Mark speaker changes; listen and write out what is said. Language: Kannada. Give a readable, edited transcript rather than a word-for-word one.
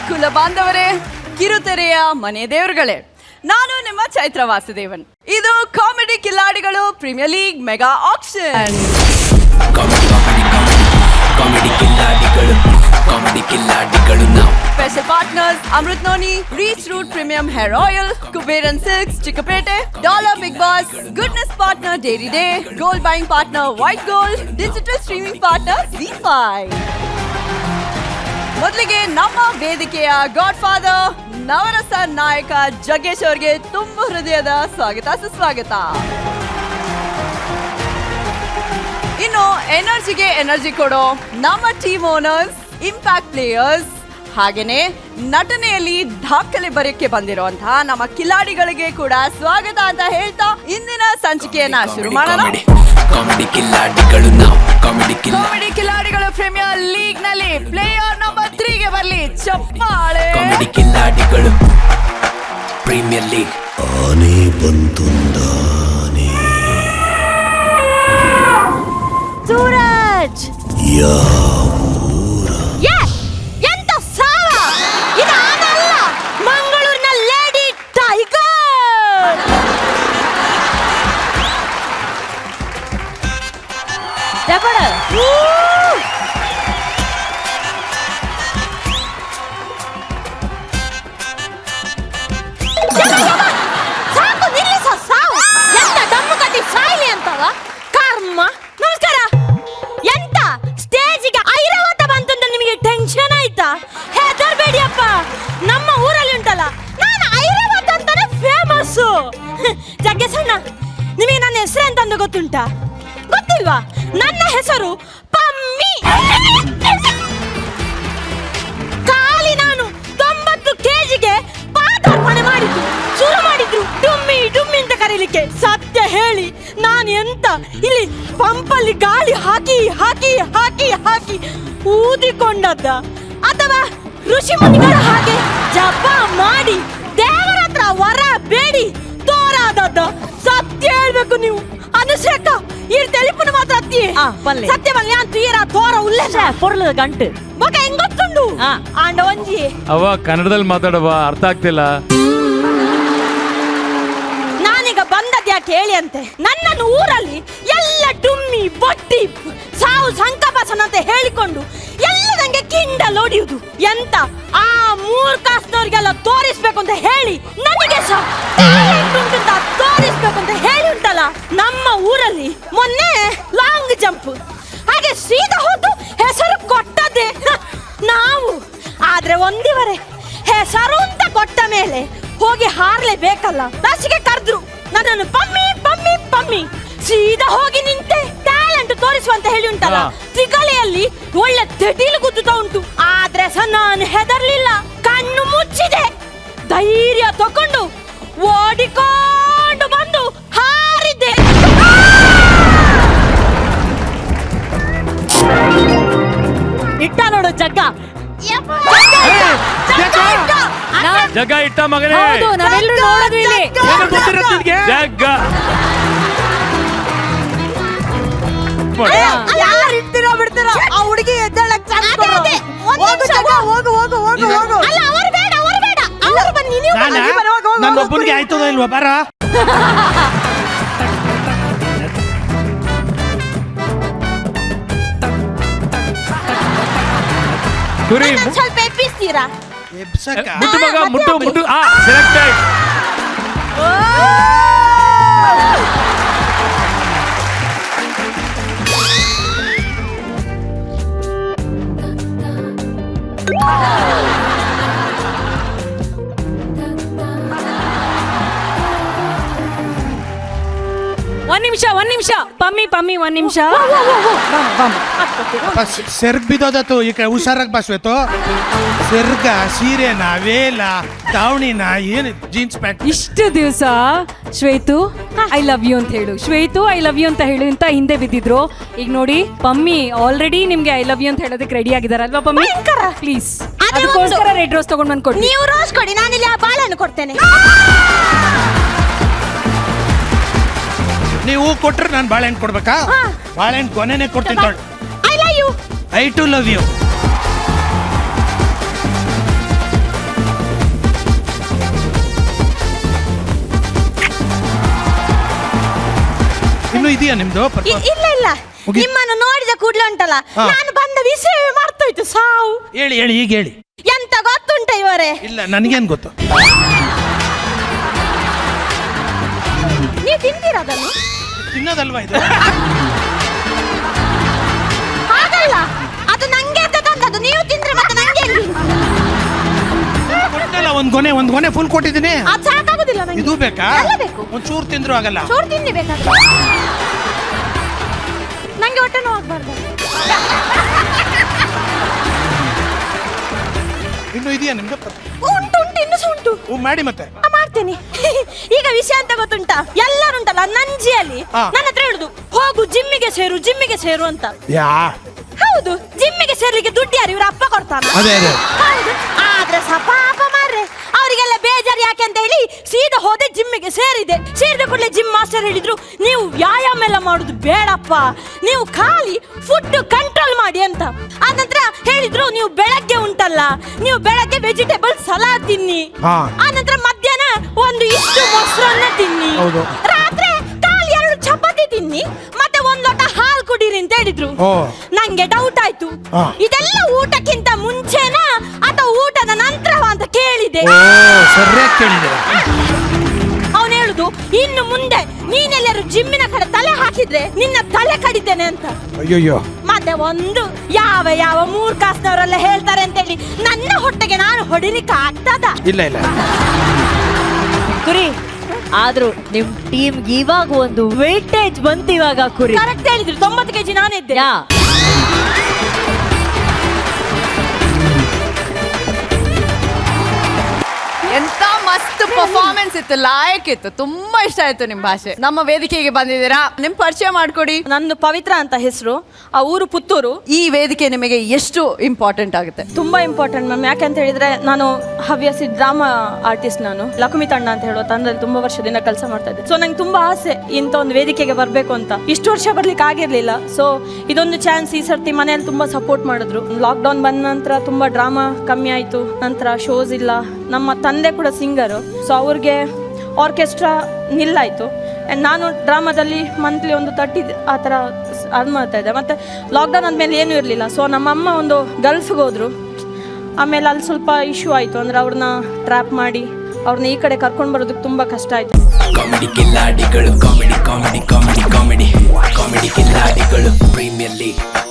Speaker 1: ಕುಲ ಬಾಂಧವರೇ, ಕಿರುತೆರೆಯ ಮನೆ ದೇವರುಗಳೇ, ನಾನು ನಿಮ್ಮ ಚೈತ್ರ ವಾಸುದೇವನ್. ಇದು ಕಾಮಿಡಿ ಕಿಲ್ಲಾಡಿಗಳು premier league mega auction. Special partners Amrit Noni, Reach Root Premium Hair Oil, Kuberan Silks, Chikkapete, Dollar Big Boss, Goodness Partner Dairy Day, Gold Buying Partner White Gold, Digital Streaming Partner Z5. ಮೊದಲಿಗೆ ನಮ್ಮ ವೇದಿಕೆಯ ಗಾಡ್ ಫಾದರ್ ನವರಸ ನಾಯಕ ಜಗ್ಗೇಶ್ ಅವರಿಗೆ ತುಂಬ ಹೃದಯದ ಸ್ವಾಗತ ಸುಸ್ವಾಗತ. ಇನ್ನು ಎನರ್ಜಿಗೆ ಎನರ್ಜಿ ಕೊಡೋ ನಮ್ಮ ಟೀಮ್ ಓನರ್ಸ್, ಇಂಪ್ಯಾಕ್ಟ್ ಪ್ಲೇಯರ್ಸ್, ಹಾಗೇನೆ ನಟನೆಯಲ್ಲಿ ದಾಖಲೆ ಬರೆಯಕ್ಕೆ ಬಂದಿರುವಂತಹ ನಮ್ಮ ಕಿಲಾಡಿಗಳಿಗೆ ಕೂಡ ಸ್ವಾಗತ ಅಂತ ಹೇಳ್ತಾ ಇಂದಿನ ಸಂಚಿಕೆಯನ್ನ ಶುರು ಮಾಡೋಣ. ಕಾಮಿಡಿ ಕಿಲಾಡಿಗಳು ಪ್ರೀಮಿಯರ್ ಲೀಗ್ ನಲ್ಲಿ ಪ್ಲೇಯರ್ ನಂಬರ್ 3 ಗೆ ಬರ್ಲಿ ಚಪ್ಪಾಳೆ.
Speaker 2: ಕಾಮಿಡಿ ಕಿಲಾಡಿಗಳು ಪ್ರೀಮಿಯರ್ ಲೀಗ್ ಆನೆ ಬಂತುಂದಾನೆ
Speaker 1: ಸೂರಜ್ ಎಂತ ಸಾವ ಇದು ಆನಲ್ಲ, ಮಂಗಳೂರಿನ ಲೇಡಿ ಟೈಗರ್. ಸಾಕು ನಿಲ್ಲಿಸ ಸಾವು. ಎಂತ ದಮ್ಮು ಕಟ್ಟಿ ಸಾಯ್ಲಿ ಅಂತವ ಕರ್ಮ. ನಮಸ್ಕಾರ. ಎಂತ ಸ್ಟೇಜಿಗೆ ಐರಾವತ ಬಂತಂತ ನಿಮಗೆ ಟೆನ್ಷನ್ ಆಯ್ತಾ? ಹೆದರ್ಬೇಡಿಯಪ್ಪ, ನಮ್ಮ ಊರಲ್ಲಿ ಉಂಟಲ್ಲ, ನಾನು ಐರಾವತ ಅಂತಾನೆ ಫೇಮಸ್. ಜಗ್ಗೇಶಣ್ಣ, ನಿಮಗೆ ನನ್ನ ಹೆಸರು ಎಂತಂದು ಗೊತ್ತುಂಟಾ? ಗೊತ್ತಿಲ್ವಾ? ನನ್ನ ಹೆಸರು ಪಮ್ಮಿ. ಖಾಲಿ ನಾನು 90 kgಗೆ ಪಾದಾರ್ಪಣೆ ಮಾಡಿದ್ದು ಶುರು ಮಾಡಿದ್ರು ಡುಮ್ಮಿ ಡುಮ್ಮಿ ಅಂತ ಕರೀಲಿಕ್ಕೆ. ಸತ್ಯ ಹೇಳಿ ನಾನು ಎಂತ ಇಲ್ಲಿ ಪಂಪಲ್ಲಿ ಗಾಳಿ ಹಾಕಿ ಹಾಕಿ ಹಾಕಿ ಹಾಕಿ ಊದಿಕೊಂಡದ್ದ, ಅಥವಾ ಋಷಿ ಮುನಿಗಳ ಹಾಗೆ ಜಪ ಮಾಡಿ ದೇವರ ಹತ್ರ ವರ ಬೇಡಿ ತೋರಾದದ್ದ? ಸತ್ಯ ಹೇಳ್ಬೇಕು ನೀವು ಅನುಶ್ರೇಕ ಈ ತೆಲಿಪುನ ಮಾತ್ರ ಅತ್ತಿ ಸತ್ಯ ಬಲ್ಲೆ ಅಂತ ತೀರ ತೋರ ಉಲ್ಲೇಖ ಪೊರ್ಲದ ಗಂಟು ಮಗ ಹೆಂಗ್ ಗೊತ್ತುಂಡು ಆಂಡ ಒಂಜಿ
Speaker 3: ಅವ ಕನ್ನಡದಲ್ಲಿ ಮಾತಾಡವ ಅರ್ಥ ಆಗ್ತಿಲ್ಲ.
Speaker 1: ನಾನೀಗ ಬಂದದ್ ಯಾಕೆ ಹೇಳಿ ಅಂತೆ, ನನ್ನನ್ನು ಊರಲ್ಲಿ ಎಲ್ಲ ಡುಮ್ಮಿ ಬೊಟ್ಟಿ ಸಾವು ಸಂಕಪಾಸನ ಅಂತ ಹೇಳಿಕೊಂಡು ಎಲ್ಲ ನಂಗೆ ಕಿಂಡಲ್ ಹೊಡಿಯುವುದು. ಎಂತ ಆ ಮೂರ್ಖಾಸ್ನವ್ರಿಗೆಲ್ಲ ತೋರಿಸ್ಬೇಕು ಅಂತ ಹೇಳಿ ನನಗೆ ತೋರಿಸ್ಬೇಕು ಅಂತ ಹೇಳಿ ಉಂಟಲ್ಲ. ನಮ್ಮ ಊರಲ್ಲಿ ಮೊನ್ನೆ ಲಾಂಗ್ ಜಂಪ್ ಹಾಗೆ ಸೀದಾ ಹೋದ್ದು ಹೆಸರು ಕೊಟ್ಟದ್ದೇ ನಾವು. ಆದ್ರೆ ಒಂದಿವರೆ ಹೆಸರು ಅಂತ ಕೊಟ್ಟ ಮೇಲೆ ಹೋಗಿ ಹಾರ್ಲೇಬೇಕಲ್ಲ. ಲಾಸ್ಟಿಗೆ ಕರೆದ್ರು ನನ್ನನ್ನು ಪಮ್ಮಿ ಪಮ್ಮಿ ಪಮ್ಮಿ. ಸೀದಾ ಹೋಗಿ ನಿಂತೆ ಟ್ಯಾಲೆಂಟ್ ತೋರಿಸುವಂತ ಹೇಳಿ ಉಂಟಲ್ಲ, ತಿಗಲೆಯಲ್ಲಿ ಒಳ್ಳೆ ತೆಟೀಲು ಗುದ್ದುತ್ತಾ ಉಂಟು. ಆದ್ರೆ ನಾನು ಹೆದರ್ಲಿಲ್ಲ, ಕಣ್ಣು ಮುಚ್ಚಿದೆ, ಧೈರ್ಯ ತಕೊಂಡು ಓಡಿಕೊಂಡು ಬಂದು ಹಾರಿದ್ದೆ. ಇಟ್ಟ ನೋಡು ಜಗ್ಗ,
Speaker 3: ಜಗ್ಗ ಇಟ್ಟ ಮಗನೇ.
Speaker 1: ನಾವೆಲ್ಲರೂ ನೋಡೋದು ಇಲ್ಲಿ
Speaker 3: ಜಗ್ಗ
Speaker 4: ಯಾರು ಇಡ್ತೀರಾ ಬಿಡ್ತೀರಾ? ಆ ಹುಡುಗಿ ಎದ್ದೇಳಕ್ ಚಾನ್ಸ್ ಕೊಡು. ಹೋಗು ಜಗ್ಗ, ಹೋಗು ಹೋಗು ಹೋಗು ಹೋಗು.
Speaker 1: ಅಲ್ಲ, ಅವರು ಬೇಡ, ಅವರು ಬೇಡ, ಅವರು ಬನ್ನಿ, ನೀವು ಬನ್ನಿ.
Speaker 4: ನನ್ನ ಒಬ್ಬನಿಗೆ ಆಯ್ತದ ಇಲ್ವಾ? ಬಾರ.
Speaker 3: ಕುರಿ
Speaker 1: ಸ್ವಲ್ಪ ಎಬ್ಬಿಸ್ತೀರಾ?
Speaker 3: ಮುಟ್ಟು ಮಗ, ಮುಟ್ಟು ಮುಟ್ಟು. ಸೆಲೆಕ್ಟೆಡ್.
Speaker 5: ಒಂದ್ ನಿಮಿಷ ಪಮ್ಮಿ ಪಮ್ಮಿ ಒಂದ್ ನಿಮಿಷ.
Speaker 4: ಸೆರ್ಗ್ ಬಿದ್ದೋದತ್ತು. ಈ ಕಡೆ ಹುಷಾರಾಗಿ ಬಸ್ವೇತು. ಸೆರ್ಗ, ಸೀರೆನಾ, ವೇಲ, ದಾವಣಿನ, ಏನು ಜೀನ್ಸ್ ಪ್ಯಾಂಟ್.
Speaker 5: ಇಷ್ಟು ದಿವಸ ಶ್ವೇತು ಐ ಲವ್ ಯು ಅಂತ ಹೇಳು, ಶ್ವೇತು ಐ ಲವ್ ಯು ಅಂತ ಹೇಳು ಅಂತ ಹಿಂದೆ ಬಿದ್ದಿದ್ರು. ಈಗ ನೋಡಿ ಪಮ್ಮಿ ಆಲ್ರೆಡಿ ನಿಮ್ಗೆ ಐ ಲವ್ ಯು ಅಂತ ಹೇಳೋದಕ್ಕೆ ರೆಡಿ ಆಗಿದಾರ ಅಲ್ವಾ ಪಮ್ಮಿ? ಪ್ಲೀಸ್ ಅದಕ್ಕೋಸ್ಕರ ರೆಡ್ ರೋಸ್ ತಗೊಂಡ್ ಬಂದ್ ಕೊಡಿ.
Speaker 1: ನೀವು ರೋಸ್ ಕೊಡಿ, ನಾನಿಲ್ಲಿ ಆ ಬಾಳೆಹಣ್ಣು ಕೊಡ್ತೇನೆ.
Speaker 4: ನೀವು ಕೊಟ್ರೆ ನಾನು ಬಾಳೆಹಣ್ಣು ಕೊಡ್ಬೇಕಾ? ಬಾಳೆಹಣ್ಣು ಕೊನೆನೆ ಕೊಡ್ತೀನಿ.
Speaker 1: I love you.
Speaker 4: I too love you. ಇದೆಯಾ ನಿಮ್ದು
Speaker 1: ಇಲ್ಲ ಇಲ್ಲ,
Speaker 4: ಮುಗೀತು.
Speaker 1: ನಿಮ್ಮನ್ನು ನೋಡಿದ ಕೂಡ್ಲೆ ಉಂಟಲ್ಲ,
Speaker 4: ಹಾ.
Speaker 1: ನಾನು ಬಂದ ವಿಷಯವೇ ಮರ್ತೋಯ್ತು. ಸಾವು
Speaker 4: ಹೇಳಿ ಹೇಳಿ ಈಗ ಹೇಳಿ.
Speaker 1: ಎಂತ ಗೊತ್ತುಂಟ ಇವರೇ?
Speaker 4: ಇಲ್ಲ ನನಗೇನು ಗೊತ್ತು.
Speaker 1: ನೀವು ತಿಂತೀರಾ ಅದನ್ನು?
Speaker 4: ತಿನ್ನೋದಲ್ವಾ ಇದು?
Speaker 1: ಹಾಗಲ್ಲ, ಅದು ನಂಗೆ ಅಂತ ತಂದದ್ದು. ನೀವು ತಿಂದ್ರೆ ಮತ್ತೆ ನಂಗೆ ಎಲ್ಲಿ?
Speaker 4: ಕೊಟ್ಟಲ್ಲ, ಒಂದ್ ಗೊನೆ ಫುಲ್ ಕೊಟ್ಟಿದ್ದೀನಿ.
Speaker 1: ಅದು ಸಾಕಾಗುದಿಲ್ಲ ನಂಗೆ.
Speaker 4: ಇದು ಬೇಕಾ?
Speaker 1: ಎಲ್ಲ ಬೇಕು.
Speaker 4: ಒಂದ್ ಚೂರು ತಿಂದ್ರು ಆಗಲ್ಲ.
Speaker 1: ಚೋರು ತಿನ್ನಿ ಬೇಕಾದ್ರೆ. ನಂಗೆ ಹೊಟ್ಟೆ ನೋವಾಗಬಾರ್ದು.
Speaker 4: ಇನ್ನು ಇದೆಯಾ ನಿಮ್ದು?
Speaker 1: ಉಂಟು ಉಂಟು, ಇನ್ನೂ ಸಹ ಉಂಟು.
Speaker 4: ಮಾಡಿ ಮತ್ತೆ.
Speaker 1: ಮಾಡ್ತೇನೆ. ಈಗ ವಿಷಯ ಅಂತ ಗೊತ್ತುಂಟಾ? ಎಲ್ಲರುಂಟಲ್ಲ ನಂಜಿಯಲ್ಲಿ
Speaker 4: ಹಾ.
Speaker 1: ನನ್ನ ಹತ್ರ ಹೇಳುದು, ಹೋಗು ಜಿಮ್ಮಿಗೆ ಸೇರು ಅಂತ.
Speaker 4: ಯಾ
Speaker 1: ಹೌದು, ಜಿಮ್ಮಿಗೆ ಸೇರ್ಲಿಕ್ಕೆ ದುಡ್ಡು ಯಾರು? ಇವ್ರ ಅಪ್ಪ ಕೊಡ್ತಾನ.
Speaker 4: ಅದೇ ಅದೇ.
Speaker 1: ಹೌದು, ಆದ್ರೆ ಪಾಪ ಮಾರ್ರೆ, ಅವರಿಗೆಲ್ಲ ಬೇಜಾರು ಯಾಕೆ ಅಂತ ಹೇಳಿ ಸೀದಾ ಹೋದೆ ಜಿಮ್ಮಿಗೆ ಸೇರಿದ ಕೂಡಲೇ ಜಿಮ್ ಮಾಸ್ಟರ್ ಹೇಳಿದ್ರು, ನೀವು ವ್ಯಾಯಾಮ ಎಲ್ಲ ಮಾಡುದು ಬೇಡಪ್ಪ, ನೀವು ಖಾಲಿ ಫುಡ್ ಕಂಟ್ರೋಲ್ ಮಾಡಿ ಅಂತ. ಆನಂತರ ಹೇಳಿದ್ರು, ನೀವು ಬೆಳಗ್ಗೆ ಉಂಟಲ್ಲ, ನೀವು ಬೆಳಗ್ಗೆ ವೆಜಿಟೇಬಲ್ ಸಲಾಡ್ ತಿನ್ನಿ,
Speaker 4: ಹಾ.
Speaker 1: ಆನಂತರ ಮಧ್ಯಾಹ್ನ ಒಂದು ಇಷ್ಟು ಮೊಸರನ್ನ ತಿನ್ನಿ,
Speaker 4: ಹೌದು.
Speaker 1: ರಾತ್ರಿ ಖಾಲಿ 2 ಚಪಾತಿ ತಿನ್ನಿ, ಮತ್ತೆ 1 ಲೋಟ ಹಾಲು ಕುಡೀರಿ ಅಂತ ಹೇಳಿದ್ರು.
Speaker 4: ಓ.
Speaker 1: ನಂಗೆ ಡೌಟ್ ಆಯ್ತು,
Speaker 4: ಹಾ.
Speaker 1: ಇದೆಲ್ಲ ಊಟಕ್ಕಿಂತ ಮುಂಚೆನಾ ಅಥವಾ ಊಟದ ನಂತರವಾ ಅಂತ ಕೇಳಿದೆ.
Speaker 4: ಓ ಸರಿಯಾಗಿ ಕೇಳಿದ್ದೀರ.
Speaker 1: ಅವನು ಹೇಳುದು, ಇನ್ನು ಮುಂದೆ ನೀನೆಲ್ಲರೂ ಜಿಮ್ಮಿನ ಕಡೆ ತಲೆ ಹಾಕಿದ್ರೆ ನಿನ್ನ ತಲೆ ಕಡಿತೇನೆ ಅಂತ.
Speaker 4: ಅಯ್ಯಯ್ಯೋ.
Speaker 1: ಮತ್ತೆ ಒಂದು ಯಾವ ಮೂರ್ಖಾಸ್ನವರೆಲ್ಲ ಹೇಳ್ತಾರೆ ಅಂತ ಹೇಳಿ ನನ್ನ ಹೊಟ್ಟೆಗೆ ನಾನು ಹೊಡಿಲಿಕ್ಕೆ ಆಗ್ತದ?
Speaker 4: ಇಲ್ಲ ಇಲ್ಲ.
Speaker 6: ಕುರಿ ಆದ್ರೂ ನಿಮ್ ಟೀಮ್ ಇವಾಗ ಒಂದು ವೇಟೇಜ್ ಬಂತು ಇವಾಗ ಕುರಿ.
Speaker 1: ಕರೆಕ್ಟ್ ಹೇಳಿದ್ರು, 90 kg ನಾನಿದ್ದೆ.
Speaker 6: ಯಾ
Speaker 7: ಎಂತ ಮಸ್ತ್ ಪರ್ಫಾರ್ಮೆನ್ಸ್ ಇತ್ತು, ಲಾಯಕ್ ಇತ್ತು. ತುಂಬಾ ಇಷ್ಟ ಆಯ್ತು ನಿಮ್ ಭಾಷೆ. ನಮ್ಮ ವೇದಿಕೆಗೆ ಬಂದಿದ್ದೀರಾ, ನಿಮ್ ಪರಿಚಯ ಮಾಡ್ಕೊಡಿ.
Speaker 1: ನಂದು ಪವಿತ್ರ ಅಂತ ಹೆಸರು, ಆ ಊರು ಪುತ್ತೂರು.
Speaker 7: ಈ ವೇದಿಕೆ ನಿಮಗೆ ಎಷ್ಟು ಇಂಪಾರ್ಟೆಂಟ್ ಆಗುತ್ತೆ?
Speaker 1: ತುಂಬಾ ಇಂಪಾರ್ಟೆಂಟ್ ಮ್ಯಾಮ್. ಯಾಕಂತ ಹೇಳಿದ್ರೆ ನಾನು ಹವ್ಯಾಸಿ ಡ್ರಾಮಾ ಆರ್ಟಿಸ್ಟ್. ನಾನು ಲಕ್ಷ್ಮಿ ತಂಡ ಅಂತ ಹೇಳೋ ತಂಡದಲ್ಲಿ ತುಂಬಾ ವರ್ಷದಿಂದ ಕೆಲಸ ಮಾಡ್ತಾ ಇದ್ದೆ. ಸೊ ನಂಗೆ ತುಂಬಾ ಆಸೆ ಇಂಥ ಒಂದು ವೇದಿಕೆಗೆ ಬರಬೇಕು ಅಂತ. ಇಷ್ಟು ವರ್ಷ ಬರ್ಲಿಕ್ಕೆ ಆಗಿರ್ಲಿಲ್ಲ. ಸೊ ಇದೊಂದು ಚಾನ್ಸ್. ಈ ಸರ್ತಿ ಮನೆಯಲ್ಲಿ ತುಂಬಾ ಸಪೋರ್ಟ್ ಮಾಡಿದ್ರು. ಲಾಕ್ಡೌನ್ ಬಂದ ನಂತರ ತುಂಬಾ ಡ್ರಾಮಾ ಕಮ್ಮಿ ಆಯ್ತು, ನಂತರ ಶೋಸ್ ಇಲ್ಲ. ನಮ್ಮ ತಂದೆ ಕೂಡ ಸಿಂಗರು, ಸೊ ಅವ್ರಿಗೆ ಆರ್ಕೆಸ್ಟ್ರಾ ನಿಲ್ಲಾಯಿತು. ಆ್ಯಂಡ್ ನಾನು ಡ್ರಾಮಾದಲ್ಲಿ ಮಂತ್ಲಿ ಒಂದು 30 ಆ ಥರ ಅರ್ನ್ ಮಾಡ್ತಾ ಇದ್ದೆ. ಮತ್ತು ಲಾಕ್ಡೌನ್ ಆದಮೇಲೆ ಏನೂ ಇರಲಿಲ್ಲ. ಸೊ ನಮ್ಮಮ್ಮ ಒಂದು ಗಲ್ಫ್ಗೆ ಹೋದರು. ಆಮೇಲೆ ಅಲ್ಲಿ ಸ್ವಲ್ಪ ಇಶ್ಯೂ ಆಯಿತು. ಅಂದರೆ ಅವ್ರನ್ನ ಟ್ರ್ಯಾಪ್ ಮಾಡಿ ಅವ್ರನ್ನ ಈ ಕಡೆ ಕರ್ಕೊಂಡು ಬರೋದಕ್ಕೆ ತುಂಬ ಕಷ್ಟ ಆಯಿತು.
Speaker 2: ಕಾಮಿಡಿ ಕಿಲ್ಲಾಡಿಗಳು, comedy comedy comedy comedy comedy ಕಿಲ್ಲಾಡಿಗಳು, ಪ್ರೀಮಿಯರ್ ಲೀಗ್.